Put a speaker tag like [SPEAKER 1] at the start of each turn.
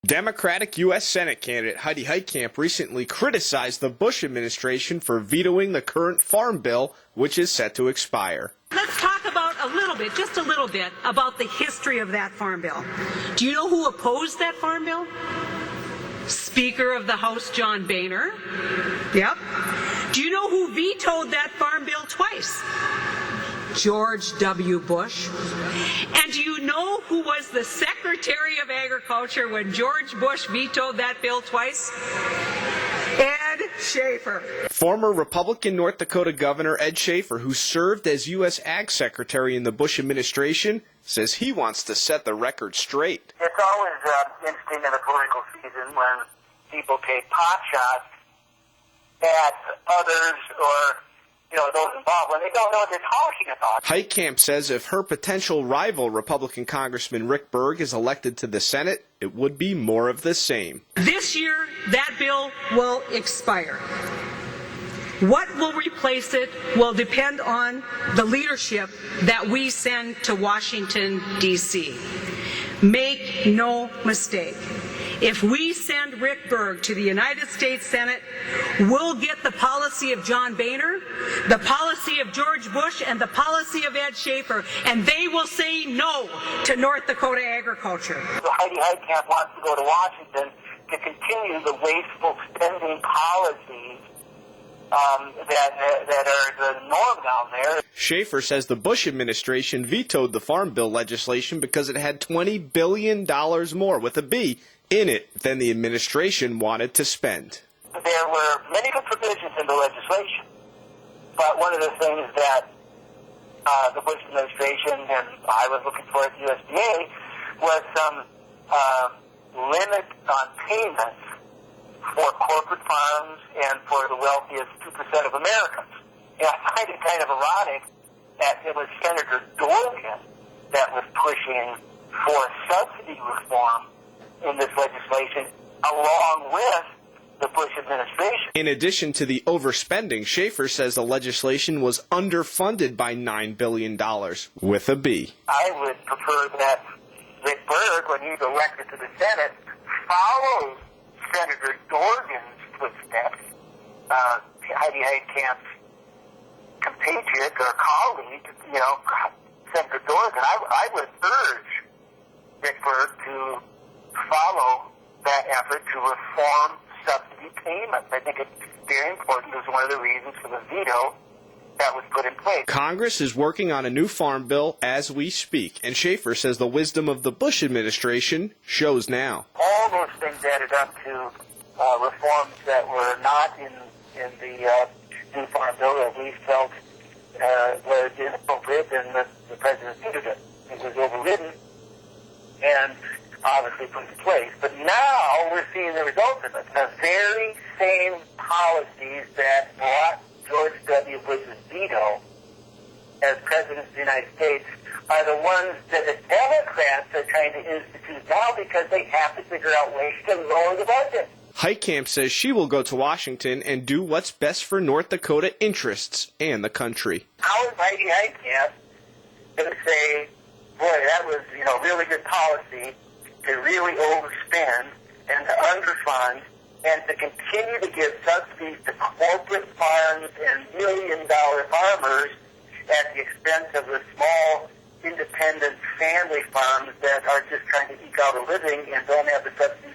[SPEAKER 1] Democratic U.S. Senate candidate Heidi Heitkamp recently criticized the Bush administration for vetoing the current farm bill, which is set to expire.
[SPEAKER 2] Let's talk about just a little bit, about the history of that farm bill. Do you know who opposed that farm bill? Speaker of the House, John Boehner. Yep. Do you know who vetoed that farm bill twice? George W. Bush. And do you know who was the Secretary of Agriculture when George Bush vetoed that bill twice? Ed Schafer.
[SPEAKER 1] Former Republican North Dakota Governor Ed Schafer, who served as U.S. Ag Secretary in the Bush administration, says he wants to set the record straight.
[SPEAKER 3] It's always interesting in the political season when people take pot shots at others or those involved when they don't know what they're talking about.
[SPEAKER 1] Heitkamp says if her potential rival, Republican Congressman Rick Berg, is elected to the Senate, it would be more of the same.
[SPEAKER 2] This year, that bill will expire. What will replace it will depend on the leadership that we send to Washington, D.C. Make no mistake. If we send Rick Berg to the United States Senate, we'll get the policy of John Boehner, the policy of George Bush, and the policy of Ed Schafer, and they will say no to North Dakota agriculture.
[SPEAKER 3] So Heidi Heitkamp wants to go to Washington to continue the wasteful spending policies that are the norm down there.
[SPEAKER 1] Schafer says the Bush administration vetoed the Farm Bill legislation because it had $20 billion more, with a B, in it than the administration wanted to spend.
[SPEAKER 3] There were many good provisions in the legislation, but one of the things that the Bush administration and I was looking for at the USDA was some limit on payments for corporate farms and for the wealthiest 2% of Americans. And I find it kind of ironic that it was Senator Dorgan that was pushing for subsidy reform in this legislation, along with the Bush administration.
[SPEAKER 1] In addition to the overspending, Schafer says the legislation was underfunded by $9 billion, with a B.
[SPEAKER 3] I would prefer that Rick Berg, when he's elected to the Senate, follows Senator Dorgan's footsteps. Heidi Heitkamp's compatriot or colleague, Senator Dorgan. I would urge Rick Berg to follow that effort to reform subsidy payments. I think it's very important. It was one of the reasons for the veto that was put in place.
[SPEAKER 1] Congress is working on a new farm bill as we speak, and Schafer says the wisdom of the Bush administration shows now.
[SPEAKER 3] All those things added up to reforms that were not in the new farm bill that we felt was inappropriate, and the president vetoed it. It was overridden and obviously put in place. But now we're seeing the results of it. The very same policies that brought George W. Bush's veto as President of the United States are the ones that the Democrats are trying to institute now because they have to figure out ways to lower the budget.
[SPEAKER 1] Heitkamp says she will go to Washington and do what's best for North Dakota interests and the country.
[SPEAKER 3] How is Heidi Heitkamp going to say, boy, that was really good policy to really overspend and to underfund and to continue to give subsidies to corporate farms and million-dollar farmers at the expense of the small, independent family farms that are just trying to eke out a living and don't have the subsidies